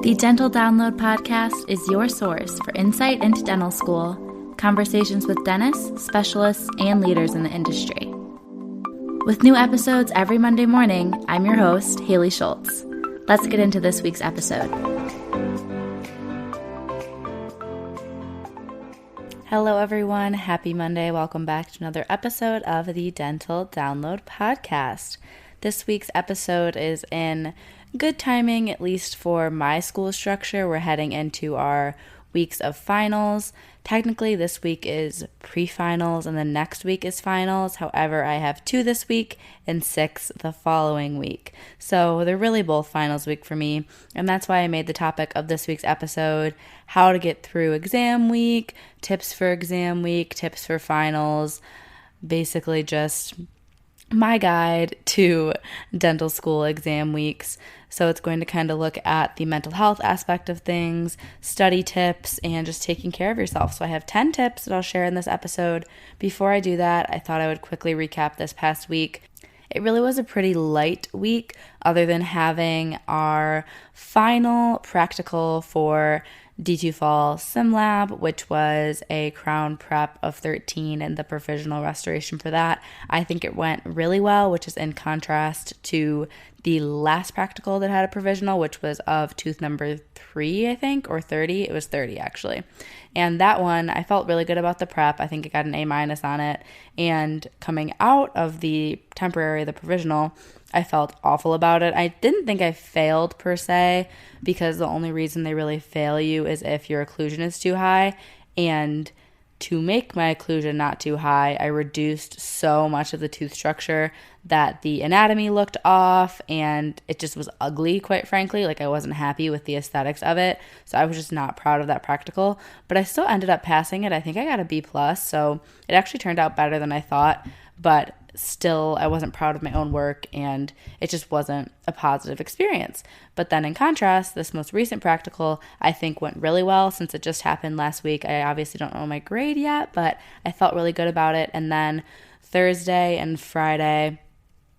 The Dental Download Podcast is your source for insight into dental school, conversations with dentists, specialists, and leaders in the industry. With new episodes every Monday morning, I'm your host, Haley Schultz. Let's get into this week's episode. Hello, everyone. Happy Monday. Welcome back to another episode of the Dental Download Podcast. This week's episode is in good timing, at least for my school structure. We're heading into our weeks of finals. Technically, this week is pre-finals and the next week is finals. However, I have 2 this week and 6 the following week. So they're really both finals week for me. And that's why I made the topic of this week's episode, how to get through exam week, tips for exam week, tips for finals, basically just my guide to dental school exam weeks. So it's going to kind of look at the mental health aspect of things, study tips, and just taking care of yourself. So I have 10 tips that I'll share in this episode. Before I do that, I thought I would quickly recap this past week. It really was a pretty light week, other than having our final practical for D2 Fall Sim Lab, which was a crown prep of 13 and the provisional restoration for that. I think it went really well, which is in contrast to the last practical that had a provisional, which was of tooth number 3, I think, or 30. It was 30, actually. And that one, I felt really good about the prep. I think I got an A- on it. And coming out of the provisional, I felt awful about it. I didn't think I failed per se, because the only reason they really fail you is if your occlusion is too high. And to make my occlusion not too high, I reduced so much of the tooth structure that the anatomy looked off and it just was ugly, quite frankly. Like, I wasn't happy with the aesthetics of it. So I was just not proud of that practical, but I still ended up passing it. I think I got a B+, so it actually turned out better than I thought, but still I wasn't proud of my own work and it just wasn't a positive experience. But then in contrast, this most recent practical I think went really well. Since it just happened last week, I obviously don't know my grade yet, but I felt really good about it. And then Thursday and Friday,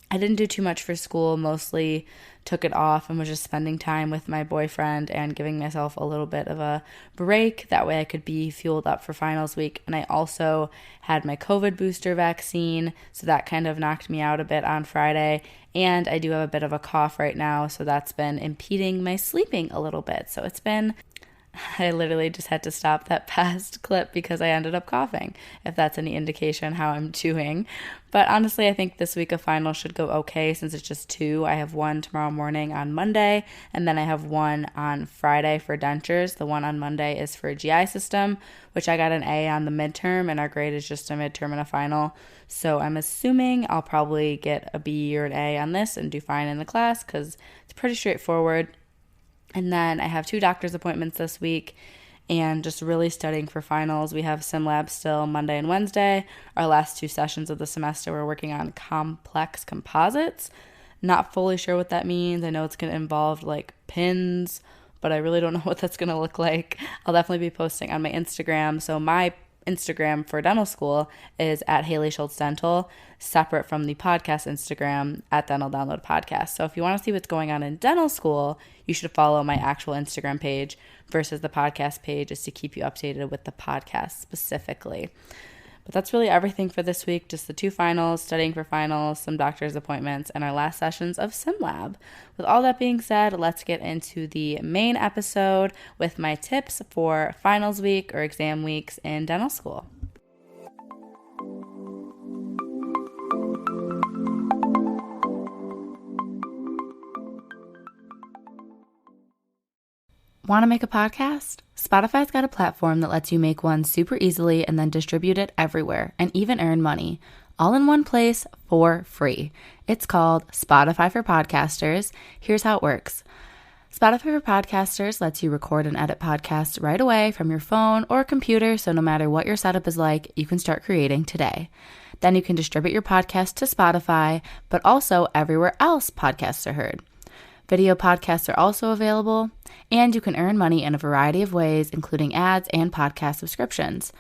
I didn't do too much for school, mostly took it off and was just spending time with my boyfriend and giving myself a little bit of a break. That way I could be fueled up for finals week. And I also had my COVID booster vaccine, so that kind of knocked me out a bit on Friday. And I do have a bit of a cough right now, so that's been impeding my sleeping a little bit. So I literally just had to stop that past clip because I ended up coughing, if that's any indication how I'm doing. But honestly, I think this week of finals should go okay since it's just 2. I have 1 tomorrow morning on Monday, and then I have 1 on Friday for dentures. The one on Monday is for GI system, which I got an A on the midterm, and our grade is just a midterm and a final. So I'm assuming I'll probably get a B or an A on this and do fine in the class because it's pretty straightforward. And then I have 2 doctor's appointments this week and just really studying for finals. We have Sim Lab still Monday and Wednesday. Our last 2 sessions of the semester, we're working on complex composites. Not fully sure what that means. I know it's going to involve like pins, but I really don't know what that's going to look like. I'll definitely be posting on my Instagram. So my Instagram for dental school is at Haley Schultz Dental, separate from the podcast Instagram at Dental Download Podcast. So if you want to see what's going on in dental school, you should follow my actual Instagram page versus the podcast page, just to keep you updated with the podcast specifically. But that's really everything for this week. Just the 2 finals, studying for finals, some doctor's appointments, and our last sessions of Sim Lab. With all that being said, let's get into the main episode with my tips for finals week or exam weeks in dental school. Want to make a podcast? Spotify's got a platform that lets you make one super easily and then distribute it everywhere and even earn money, all in one place for free. It's called Spotify for Podcasters. Here's how it works. Spotify for Podcasters lets you record and edit podcasts right away from your phone or computer, so no matter what your setup is like, you can start creating today. Then you can distribute your podcast to Spotify, but also everywhere else podcasts are heard. Video podcasts are also available, and you can earn money in a variety of ways, including ads and podcast subscriptions.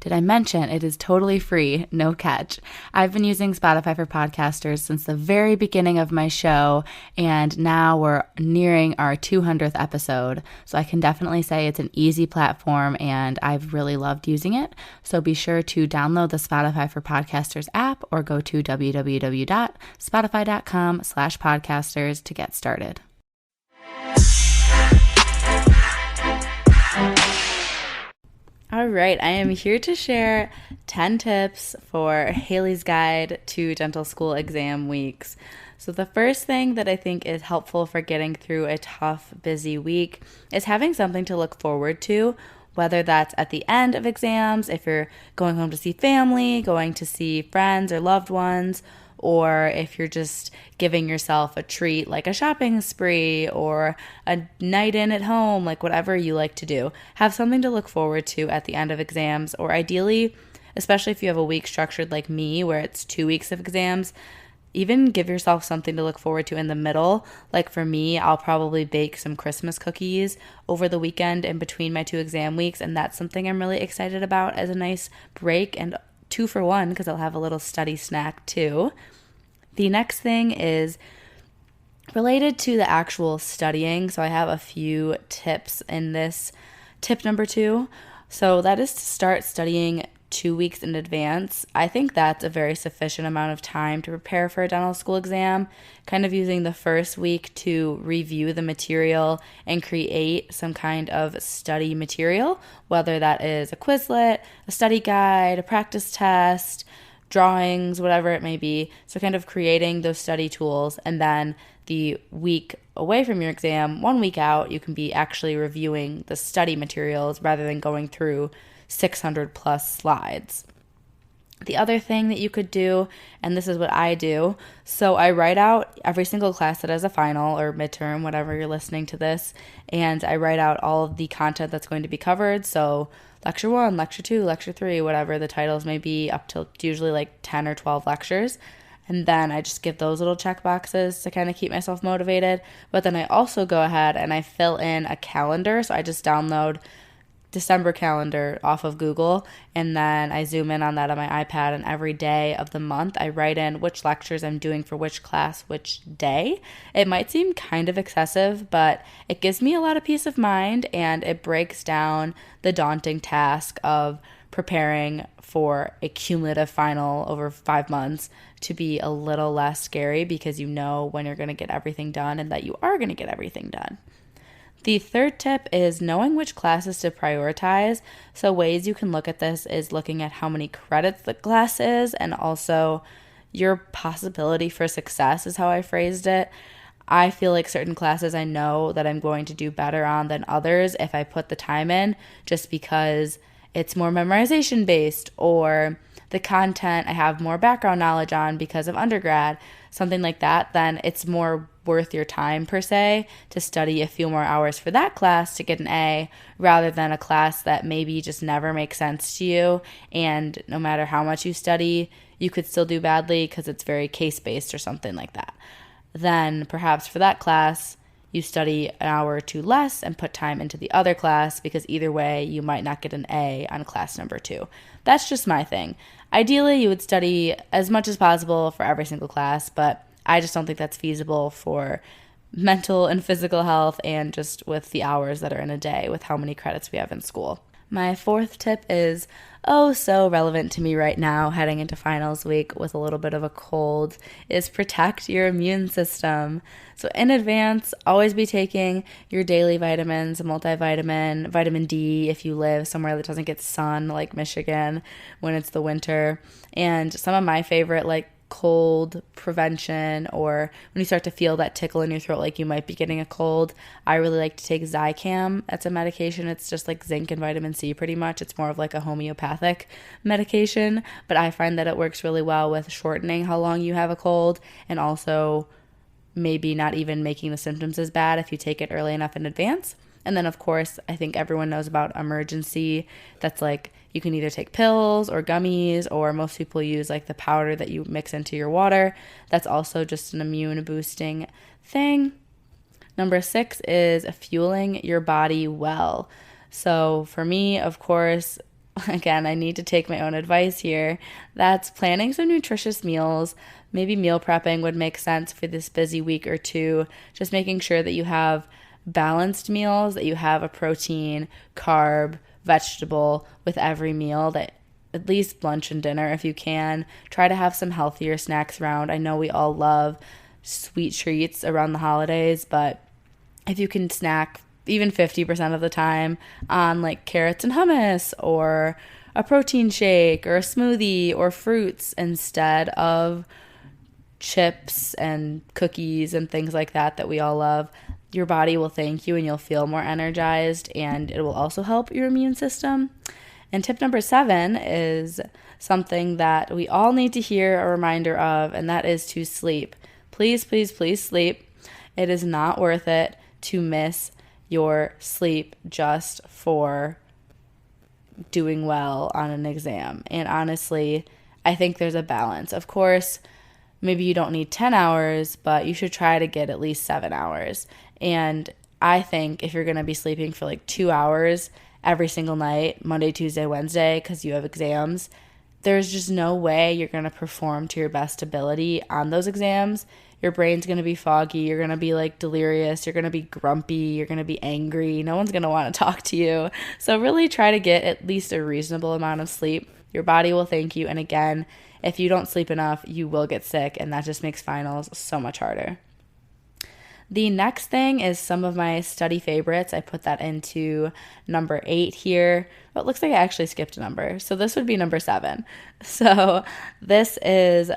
Did I mention it is totally free, no catch? I've been using Spotify for podcasters since the very beginning of my show, and now we're nearing our 200th episode. So I can definitely say it's an easy platform, and I've really loved using it. So be sure to download the Spotify for Podcasters app or go to www.spotify.com/podcasters to get started. All right, I am here to share 10 tips for Haley's Guide to Dental School Exam Weeks. So the first thing that I think is helpful for getting through a tough, busy week is having something to look forward to, whether that's at the end of exams, if you're going home to see family, going to see friends or loved ones, or if you're just giving yourself a treat like a shopping spree or a night in at home, like whatever you like to do. Have something to look forward to at the end of exams, or ideally, especially if you have a week structured like me where it's 2 weeks of exams, even give yourself something to look forward to in the middle. Like for me, I'll probably bake some Christmas cookies over the weekend in between my 2 exam weeks, and that's something I'm really excited about as a nice break and 2 for 1 because I'll have a little study snack too. The next thing is related to the actual studying. So I have a few tips in this. Tip number 2. So that is to start studying 2 weeks in advance. I think that's a very sufficient amount of time to prepare for a dental school exam, kind of using the first week to review the material and create some kind of study material, whether that is a Quizlet, a study guide, a practice test, drawings, whatever it may be. So kind of creating those study tools, and then the week away from your exam, 1 week out, you can be actually reviewing the study materials rather than going through 600 plus slides. The other thing that you could do, and this is what I do, so I write out every single class that has a final or midterm, whatever you're listening to this, and I write out all of the content that's going to be covered. So lecture 1, lecture 2, lecture 3, whatever the titles may be, up to usually like 10 or 12 lectures. And then I just give those little check boxes to kind of keep myself motivated. But then I also go ahead and I fill in a calendar. So I just download December calendar off of Google, and then I zoom in on that on my iPad, and every day of the month I write in which lectures I'm doing for which class which day. It might seem kind of excessive, but it gives me a lot of peace of mind, and it breaks down the daunting task of preparing for a cumulative final over 5 months to be a little less scary, because you know when you're going to get everything done and that you are going to get everything done. The third tip is knowing which classes to prioritize. So ways you can look at this is looking at how many credits the class is, and also your possibility for success is how I phrased it. I feel like certain classes I know that I'm going to do better on than others if I put the time in, just because it's more memorization based, or the content I have more background knowledge on because of undergrad, something like that. Then it's more worth your time per se to study a few more hours for that class to get an A, rather than a class that maybe just never makes sense to you, and no matter how much you study you could still do badly because it's very case based or something like that. Then perhaps for that class you study an hour or 2 less and put time into the other class, because either way you might not get an A on class number 2. That's just my thing. Ideally you would study as much as possible for every single class, but I just don't think that's feasible for mental and physical health, and just with the hours that are in a day with how many credits we have in school. My fourth tip is so relevant to me right now, heading into finals week with a little bit of a cold, is protect your immune system. So in advance, always be taking your daily vitamins, a multivitamin, vitamin D if you live somewhere that doesn't get sun like Michigan when it's the winter. And some of my favorite like cold prevention, or when you start to feel that tickle in your throat like you might be getting a cold, I really like to take Zicam. It's a medication. It's just like zinc and vitamin C pretty much. It's more of like a homeopathic medication, but I find that it works really well with shortening how long you have a cold, and also maybe not even making the symptoms as bad if you take it early enough in advance. And then of course, I think everyone knows about Emergen-C. That's like you can either take pills or gummies, or most people use like the powder that you mix into your water. That's also just an immune boosting thing. Number 6 is fueling your body well. So for me, of course, again, I need to take my own advice here. That's planning some nutritious meals. Maybe meal prepping would make sense for this busy week or two. Just making sure that you have balanced meals, that you have a protein, carb, vegetable with every meal, that at least lunch and dinner if you can. Try to have some healthier snacks around. I know we all love sweet treats around the holidays, but if you can snack even 50% of the time on like carrots and hummus or a protein shake or a smoothie or fruits instead of chips and cookies and things like that we all love, your body will thank you and you'll feel more energized, and it will also help your immune system. And tip number 7 is something that we all need to hear a reminder of, and that is to sleep. Please, please, please sleep. It is not worth it to miss your sleep just for doing well on an exam. And honestly, I think there's a balance. Of course, maybe you don't need 10 hours, but you should try to get at least 7 hours. And I think if you're going to be sleeping for like 2 hours every single night, Monday, Tuesday, Wednesday, because you have exams, there's just no way you're going to perform to your best ability on those exams. Your brain's going to be foggy. You're going to be like delirious. You're going to be grumpy. You're going to be angry. No one's going to want to talk to you. So really try to get at least a reasonable amount of sleep. Your body will thank you. And again, if you don't sleep enough, you will get sick, and that just makes finals so much harder. The next thing is some of my study favorites. I put that into number 8 here. Well, it looks like I actually skipped a number. So this would be number 7. So this is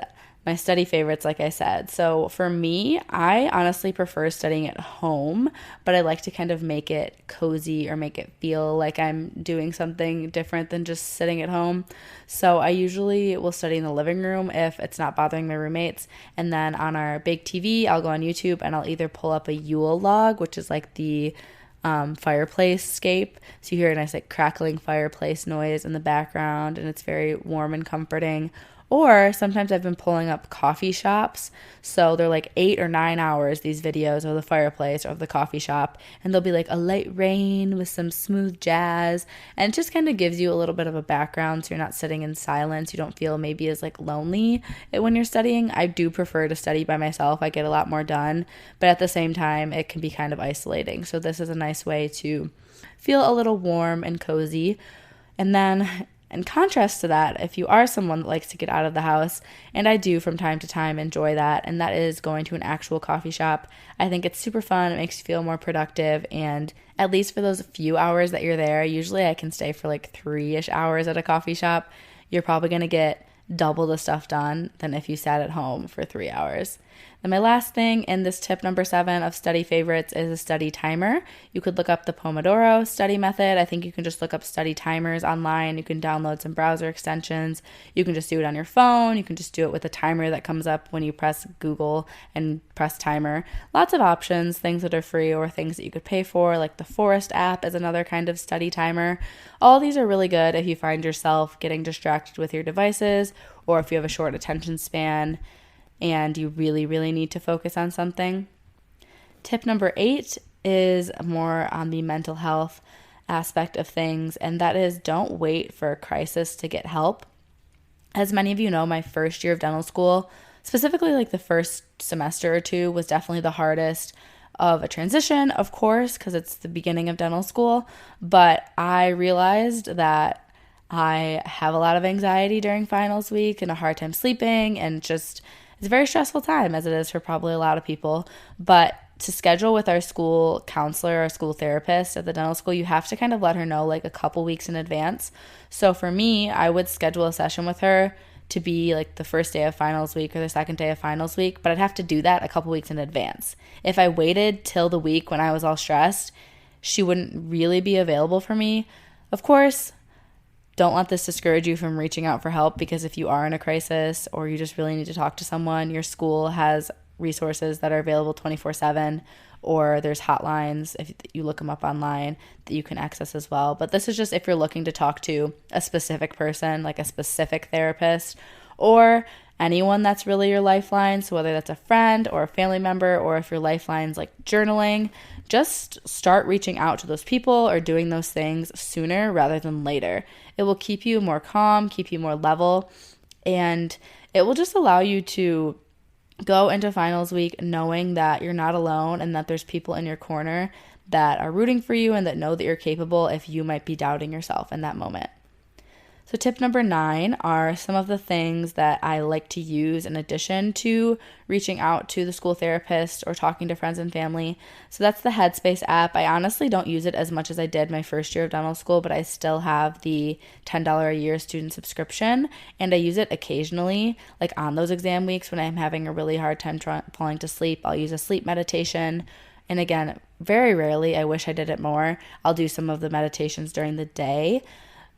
my study favorites, like I said. So for me, I honestly prefer studying at home, but I like to kind of make it cozy or make it feel like I'm doing something different than just sitting at home. So I usually will study in the living room if it's not bothering my roommates. And then on our big TV, I'll go on YouTube and I'll either pull up a Yule log, which is like the fireplace scape. So you hear a nice like crackling fireplace noise in the background, and it's very warm and comforting. Or sometimes I've been pulling up coffee shops. So they're like 8 or 9 hours, these videos of the fireplace or of the coffee shop. And there'll be like a light rain with some smooth jazz. And it just kind of gives you a little bit of a background so you're not sitting in silence. You don't feel maybe as like lonely when you're studying. I do prefer to study by myself. I get a lot more done. But at the same time, it can be kind of isolating. So this is a nice way to feel a little warm and cozy. And then in contrast to that, if you are someone that likes to get out of the house, and I do from time to time enjoy that, and that is going to an actual coffee shop, I think it's super fun. It makes you feel more productive, and at least for those few hours that you're there, usually I can stay for like 3-ish hours at a coffee shop. You're probably going to get double the stuff done than if you sat at home for 3 hours. And my last thing in this tip number 7 of study favorites is a study timer. You could look up the Pomodoro study method. I think you can just look up study timers online. You can download some browser extensions. You can just do it on your phone. You can just do it with a timer that comes up when you press Google and press timer. Lots of options, things that are free or things that you could pay for, like the Forest app is another kind of study timer. All these are really good if you find yourself getting distracted with your devices, or if you have a short attention span and you really, really need to focus on something. Tip number 8 is more on the mental health aspect of things, and that is don't wait for a crisis to get help. As many of you know, my first year of dental school, specifically like the first semester or two, was definitely the hardest of a transition, of course, because it's the beginning of dental school, but I realized that I have a lot of anxiety during finals week and a hard time sleeping, and just it's a very stressful time, as it is for probably a lot of people. But to schedule with our school counselor, our school therapist at the dental school, you have to kind of let her know like a couple weeks in advance. So for me, I would schedule a session with her to be like the first day of finals week or the second day of finals week, but I'd have to do that a couple weeks in advance. If I waited till the week when I was all stressed, she wouldn't really be available for me. Of course, don't let this discourage you from reaching out for help, because if you are in a crisis or you just really need to talk to someone, your school has resources that are available 24/7, or there's hotlines, if you look them up online, that you can access as well. But this is just if you're looking to talk to a specific person, like a specific therapist, or anyone that's really your lifeline. So whether that's a friend or a family member, or if your lifeline's like journaling, just start reaching out to those people or doing those things sooner rather than later. It will keep you more calm, keep you more level, and it will just allow you to go into finals week knowing that you're not alone and that there's people in your corner that are rooting for you and that know that you're capable if you might be doubting yourself in that moment. So tip number 9 are some of the things that I like to use in addition to reaching out to the school therapist or talking to friends and family. So that's the Headspace app. I honestly don't use it as much as I did my first year of dental school, but I still have the $10 a year student subscription, and I use it occasionally, like on those exam weeks when I'm having a really hard time falling to sleep. I'll use a sleep meditation. And again, very rarely, I wish I did it more, I'll do some of the meditations during the day,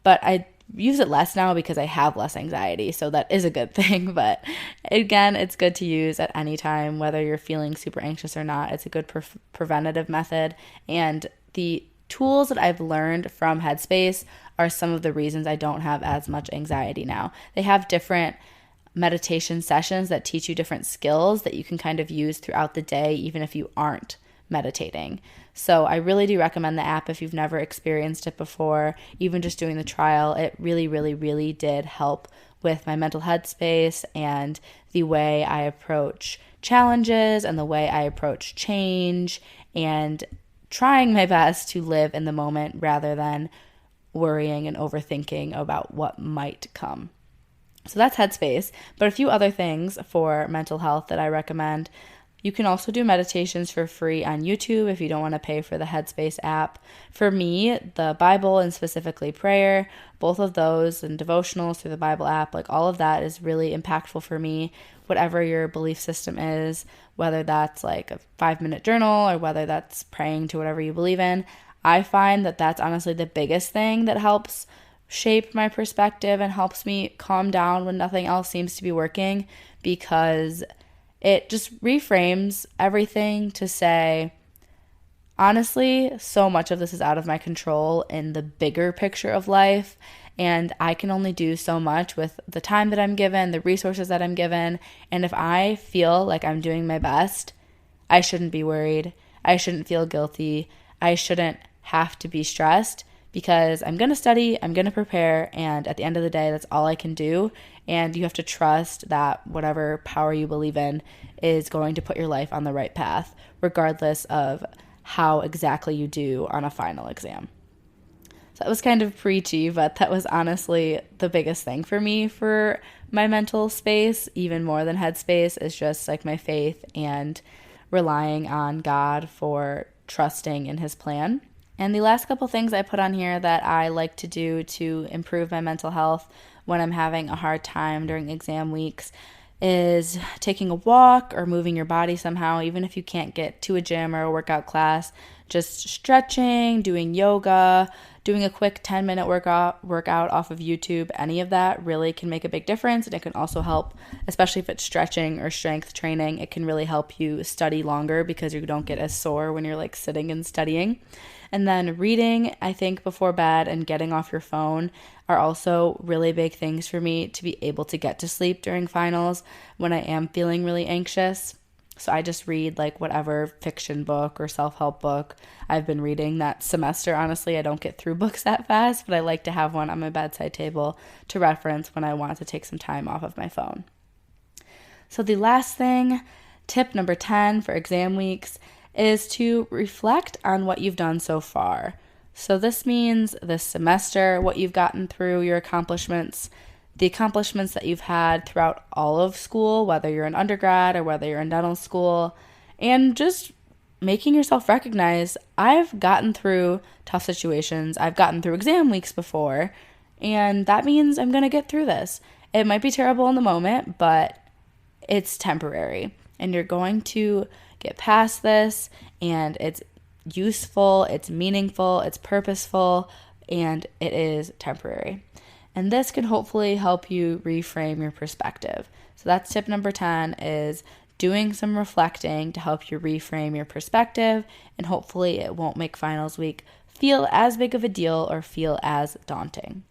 but I use it less now because I have less anxiety, so that is a good thing. But again, it's good to use at any time, whether you're feeling super anxious or not. It's a good preventative method, and the tools that I've learned from Headspace are some of the reasons I don't have as much anxiety now. They have different meditation sessions that teach you different skills that you can kind of use throughout the day, even if you aren't meditating. So I really do recommend the app if you've never experienced it before. Even just doing the trial, it really, really, really did help with my mental headspace and the way I approach challenges and the way I approach change, and trying my best to live in the moment rather than worrying and overthinking about what might come. So that's Headspace, but a few other things for mental health that I recommend. You can also do meditations for free on YouTube if you don't want to pay for the Headspace app. For me, the Bible and specifically prayer, both of those, and devotionals through the Bible app, like all of that is really impactful for me. Whatever your belief system is, whether that's like a 5-minute journal or whether that's praying to whatever you believe in, I find that that's honestly the biggest thing that helps shape my perspective and helps me calm down when nothing else seems to be working, because it just reframes everything to say, honestly, so much of this is out of my control in the bigger picture of life, and I can only do so much with the time that I'm given, the resources that I'm given, and if I feel like I'm doing my best, I shouldn't be worried. I shouldn't feel guilty. I shouldn't have to be stressed, because I'm going to study, I'm going to prepare, and at the end of the day, that's all I can do. And you have to trust that whatever power you believe in is going to put your life on the right path, regardless of how exactly you do on a final exam. So that was kind of preachy, but that was honestly the biggest thing for me for my mental space, even more than Headspace, is just like my faith and relying on God for trusting in His plan. And the last couple things I put on here that I like to do to improve my mental health when I'm having a hard time during exam weeks is taking a walk or moving your body somehow, even if you can't get to a gym or a workout class. Just stretching, doing yoga, doing a quick 10-minute workout off of YouTube. Any of that really can make a big difference, and it can also help, especially if it's stretching or strength training, it can really help you study longer because you don't get as sore when you're like sitting and studying. And then reading, I think, before bed and getting off your phone are also really big things for me to be able to get to sleep during finals when I am feeling really anxious. So I just read like whatever fiction book or self-help book I've been reading that semester. Honestly, I don't get through books that fast, but I like to have one on my bedside table to reference when I want to take some time off of my phone. So the last thing, tip number 10 for exam weeks, is to reflect on what you've done so far. So this means this semester, what you've gotten through, your accomplishments, the accomplishments that you've had throughout all of school, whether you're an undergrad or whether you're in dental school, and just making yourself recognize, I've gotten through tough situations, I've gotten through exam weeks before, and that means I'm going to get through this. It might be terrible in the moment, but it's temporary, and you're going to get past this, and it's useful, it's meaningful, it's purposeful, and it is temporary. And this can hopefully help you reframe your perspective. So that's tip number 10, is doing some reflecting to help you reframe your perspective, and hopefully it won't make finals week feel as big of a deal or feel as daunting.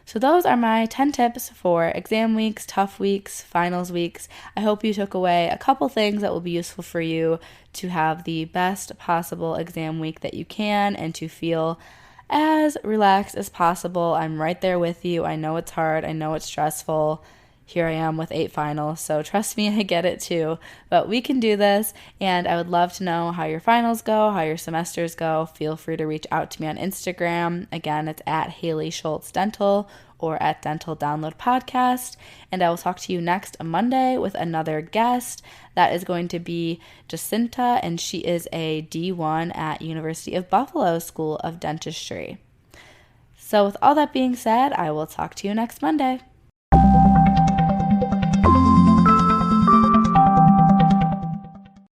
So those are my 10 tips for exam weeks, tough weeks, finals weeks. I hope you took away a couple things that will be useful for you to have the best possible exam week that you can and to feel as relaxed as possible. I'm right there with you. I know it's hard. I know it's stressful. Here I am with 8 finals, so trust me, I get it too. But we can do this, and I would love to know how your finals go, how your semesters go. Feel free to reach out to me on Instagram. Again, it's at Haley Schultz Dental or at Dental Download Podcast. And I will talk to you next Monday with another guest. That is going to be Jacinta, and she is a D1 at University of Buffalo School of Dentistry. So with all that being said, I will talk to you next Monday.